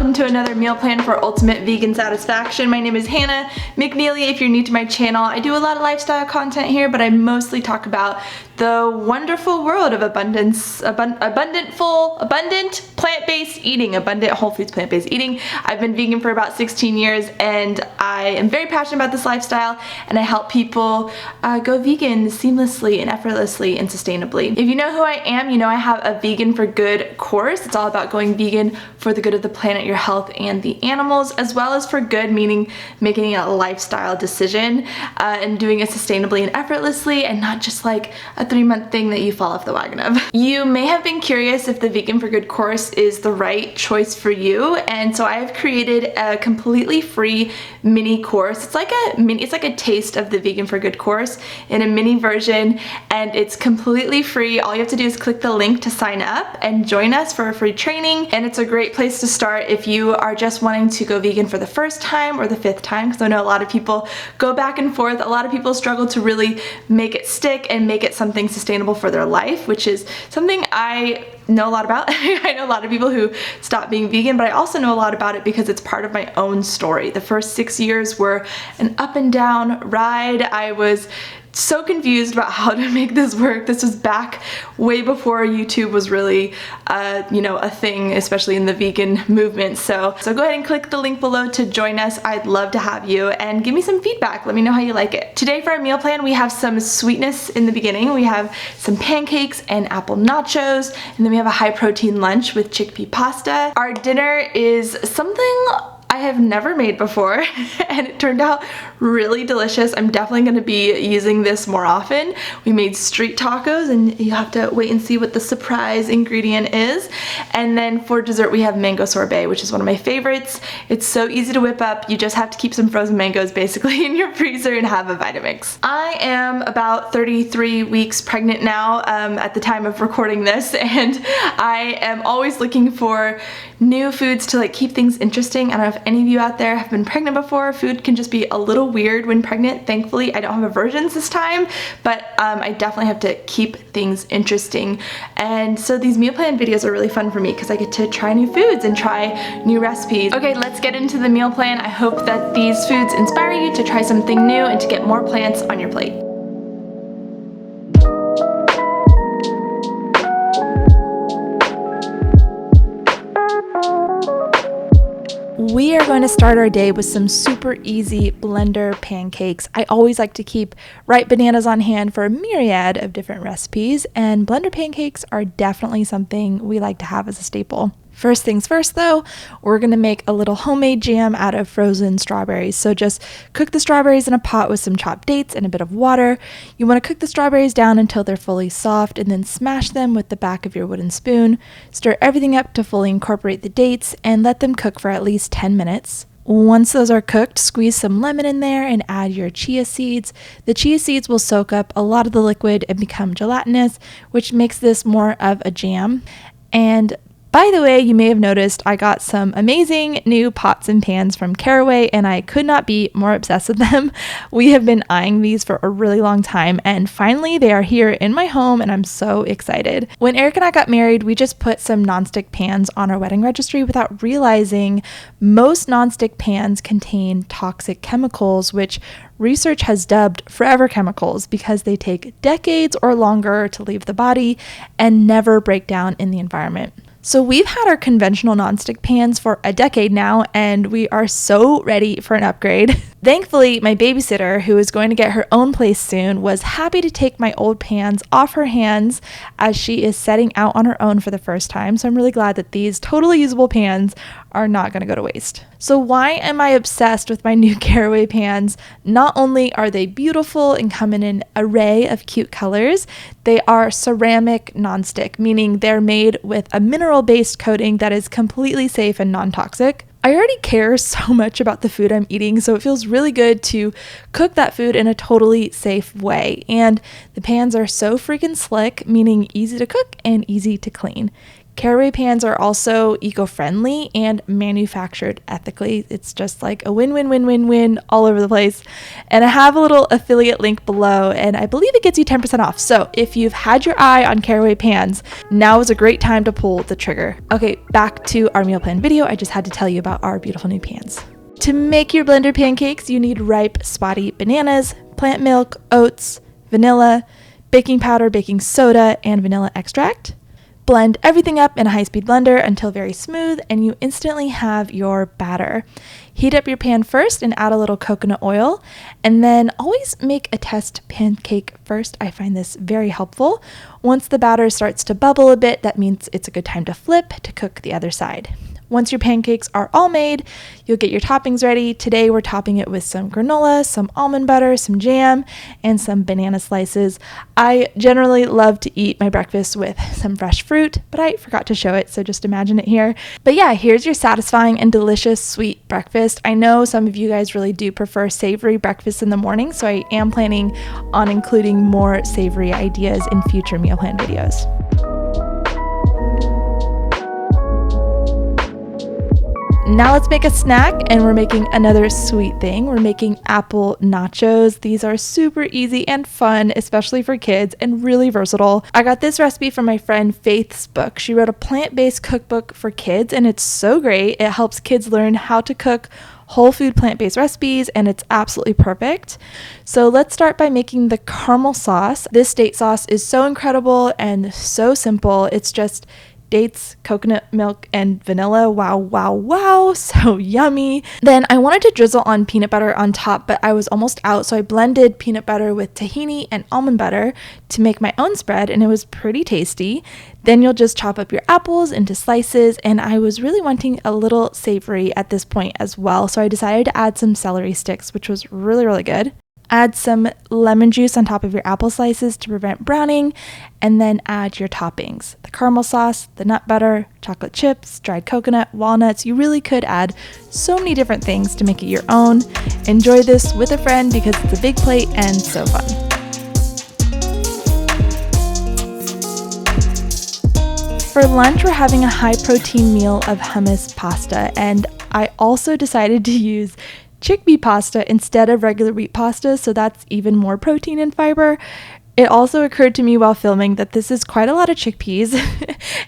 welcome to another meal plan for ultimate vegan satisfaction. My name is Hannah McNeely. If you're new to my channel, I do a lot of lifestyle content here, but I mostly talk about the wonderful world of abundant plant-based eating, abundant whole foods plant-based eating. I've been vegan for about 16 years and I am very passionate about this lifestyle, and I help people go vegan seamlessly and effortlessly and sustainably. If you know who I am, you know I have a Vegan for Good course. It's all about going vegan for the good of the planet, your health, and the animals, as well as for good, meaning making a lifestyle decision and doing it sustainably and effortlessly, and not just like a 3-month thing that you fall off the wagon of. You may have been curious if the Vegan for Good course is the right choice for you, and so I have created a completely free mini course. It's like a taste of the Vegan for Good course in a mini version, and it's completely free. All you have to do is click the link to sign up and join us for a free training, and it's a great place to start if you are just wanting to go vegan for the first time or the 5th time, because I know a lot of people go back and forth. A lot of people struggle to really make it stick and make it something sustainable for their life, which is something I know a lot about. I know a lot of people who stop being vegan, but I also know a lot about it because it's part of my own story. The first 6 years were an up and down ride. I was so confused about how to make this work. This was back way before YouTube was really, a thing, especially in the vegan movement. So go ahead and click the link below to join us. I'd love to have you, and give me some feedback. Let me know how you like it. Today for our meal plan, we have some sweetness in the beginning. We have some pancakes and apple nachos, and then we have a high protein lunch with chickpea pasta. Our dinner is something I have never made before, and it turned out really delicious. I'm definitely going to be using this more often. We made street tacos, and you have to wait and see what the surprise ingredient is. And then for dessert, we have mango sorbet, which is one of my favorites. It's so easy to whip up. You just have to keep some frozen mangoes basically in your freezer and have a Vitamix. I am about 33 weeks pregnant now at the time of recording this, and I am always looking for new foods to keep things interesting. I don't know if any of you out there have been pregnant before. Food can just be a little weird when pregnant. Thankfully, I don't have aversions this time, but I definitely have to keep things interesting. And so these meal plan videos are really fun for me because I get to try new foods and try new recipes. Okay, let's get into the meal plan. I hope that these foods inspire you to try something new and to get more plants on your plate. We are going to start our day with some super easy blender pancakes. I always like to keep ripe bananas on hand for a myriad of different recipes, and blender pancakes are definitely something we like to have as a staple. First things first though, we're going to make a little homemade jam out of frozen strawberries. So just cook the strawberries in a pot with some chopped dates and a bit of water. You want to cook the strawberries down until they're fully soft, and then smash them with the back of your wooden spoon. Stir everything up to fully incorporate the dates and let them cook for at least 10 minutes. Once those are cooked, squeeze some lemon in there and add your chia seeds. The chia seeds will soak up a lot of the liquid and become gelatinous, which makes this more of a jam. And by the way, you may have noticed I got some amazing new pots and pans from Caraway, and I could not be more obsessed with them. We have been eyeing these for a really long time, and finally they are here in my home, and I'm so excited. When Eric and I got married, we just put some nonstick pans on our wedding registry without realizing most nonstick pans contain toxic chemicals, which research has dubbed forever chemicals because they take decades or longer to leave the body and never break down in the environment. So we've had our conventional nonstick pans for a decade now, and we are so ready for an upgrade. Thankfully, my babysitter, who is going to get her own place soon, was happy to take my old pans off her hands as she is setting out on her own for the first time. So I'm really glad that these totally usable pans are not going to go to waste. So why am I obsessed with my new Caraway pans? Not only are they beautiful and come in an array of cute colors, they are ceramic nonstick, meaning they're made with a mineral-based coating that is completely safe and non-toxic. I already care so much about the food I'm eating, so it feels really good to cook that food in a totally safe way. And the pans are so freaking slick, meaning easy to cook and easy to clean. Caraway pans are also eco-friendly and manufactured ethically. It's just like a win-win-win-win-win all over the place. And I have a little affiliate link below, and I believe it gets you 10% off. So if you've had your eye on caraway pans, now is a great time to pull the trigger. Okay, back to our meal plan video. I just had to tell you about our beautiful new pans. To make your blender pancakes, you need ripe, spotty bananas, plant milk, oats, vanilla, baking powder, baking soda, and vanilla extract. Blend everything up in a high-speed blender until very smooth, and you instantly have your batter. Heat up your pan first and add a little coconut oil, and then always make a test pancake first. I find this very helpful. Once the batter starts to bubble a bit, that means it's a good time to flip to cook the other side. Once your pancakes are all made, you'll get your toppings ready. Today we're topping it with some granola, some almond butter, some jam, and some banana slices. I generally love to eat my breakfast with some fresh fruit, but I forgot to show it, so just imagine it here. But yeah, here's your satisfying and delicious sweet breakfast. I know some of you guys really do prefer savory breakfast in the morning, so I am planning on including more savory ideas in future meal plan videos. Now let's make a snack, and we're making another sweet thing. We're making apple nachos. These are super easy and fun, especially for kids, and really versatile. I got this recipe from my friend Faith's book. She wrote a plant-based cookbook for kids, and it's so great. It helps kids learn how to cook whole food plant-based recipes, and it's absolutely perfect. So let's start by making the caramel sauce. This date sauce is so incredible and so simple. It's just dates, coconut milk, and vanilla. Wow, wow, wow, so yummy. Then I wanted to drizzle on peanut butter on top, but I was almost out, so I blended peanut butter with tahini and almond butter to make my own spread, and it was pretty tasty. Then you'll just chop up your apples into slices, and I was really wanting a little savory at this point as well, so I decided to add some celery sticks, which was really, really good. Add some lemon juice on top of your apple slices to prevent browning, and then add your toppings. The caramel sauce, the nut butter, chocolate chips, dried coconut, walnuts. You really could add so many different things to make it your own. Enjoy this with a friend because it's a big plate and so fun. For lunch, we're having a high-protein meal of hummus pasta, and I also decided to use chickpea pasta instead of regular wheat pasta, so that's even more protein and fiber. It also occurred to me while filming that this is quite a lot of chickpeas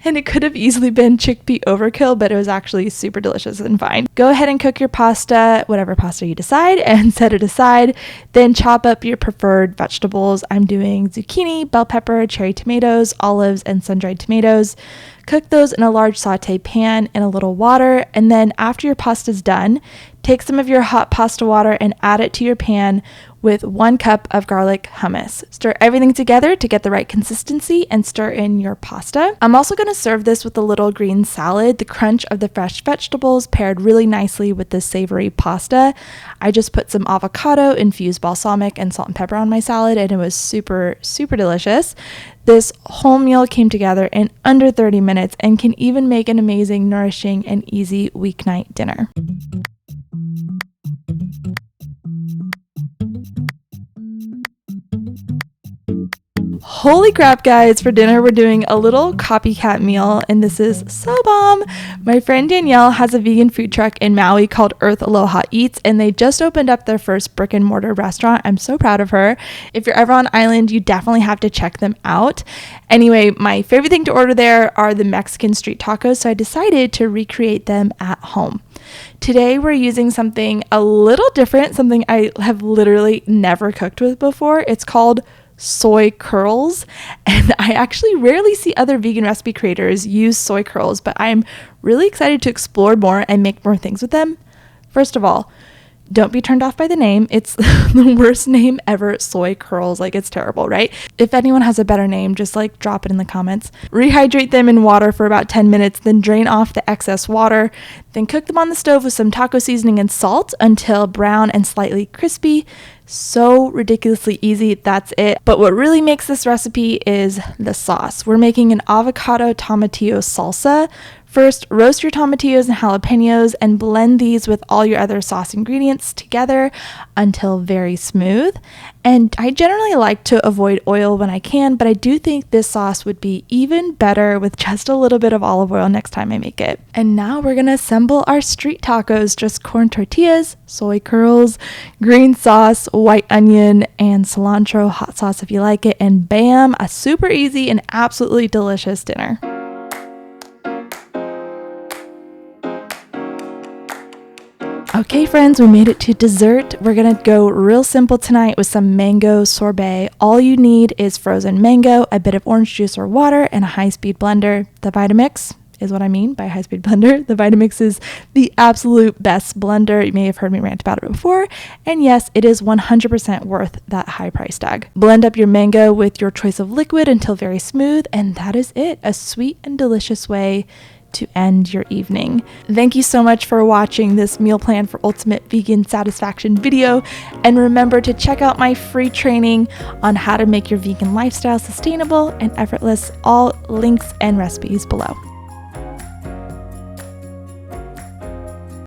and it could have easily been chickpea overkill, but it was actually super delicious and fine. Go ahead and cook your pasta, whatever pasta you decide, and set it aside. Then chop up your preferred vegetables. I'm doing zucchini, bell pepper, cherry tomatoes, olives, and sun-dried tomatoes. Cook those in a large saute pan in a little water, and then after your pasta's done, take some of your hot pasta water and add it to your pan with 1 cup of garlic hummus. Stir everything together to get the right consistency and stir in your pasta. I'm also going to serve this with a little green salad. The crunch of the fresh vegetables paired really nicely with the savory pasta. I just put some avocado, infused balsamic, and salt and pepper on my salad, and it was super, super delicious. This whole meal came together in under 30 minutes and can even make an amazing, nourishing, and easy weeknight dinner. Holy crap, guys, for dinner we're doing a little copycat meal, and this is so bomb. My friend Danielle has a vegan food truck in Maui called Earth Aloha Eats, and they just opened up their first brick and mortar restaurant. I'm so proud of her. If you're ever on island, you definitely have to check them out. Anyway, my favorite thing to order there are the Mexican street tacos, so I decided to recreate them at home. Today we're using something a little different, something I have literally never cooked with before. It's called soy curls, and I actually rarely see other vegan recipe creators use soy curls, but I'm really excited to explore more and make more things with them. First of all, don't be turned off by the name. It's the worst name ever, soy curls. Like, it's terrible, right? If anyone has a better name, just like drop it in the comments. Rehydrate them in water for about 10 minutes, then drain off the excess water. Then cook them on the stove with some taco seasoning and salt until brown and slightly crispy. So ridiculously easy, that's it. But what really makes this recipe is the sauce. We're making an avocado tomatillo salsa First, roast your tomatillos and jalapenos and blend these with all your other sauce ingredients together until very smooth. And I generally like to avoid oil when I can, but I do think this sauce would be even better with just a little bit of olive oil next time I make it. And now we're gonna assemble our street tacos, just corn tortillas, soy curls, green sauce, white onion, and cilantro, hot sauce if you like it, and bam, a super easy and absolutely delicious dinner. Okay friends, we made it to dessert. We're gonna go real simple tonight with some mango sorbet. All you need is frozen mango, a bit of orange juice or water, and a high-speed blender. The Vitamix is what I mean by high-speed blender. The Vitamix is the absolute best blender. You may have heard me rant about it before. And yes, it is 100% worth that high price tag. Blend up your mango with your choice of liquid until very smooth, and that is it. A sweet and delicious way to end your evening. Thank you so much for watching this meal plan for ultimate vegan satisfaction video, and remember to check out my free training on how to make your vegan lifestyle sustainable and effortless. All links and recipes below.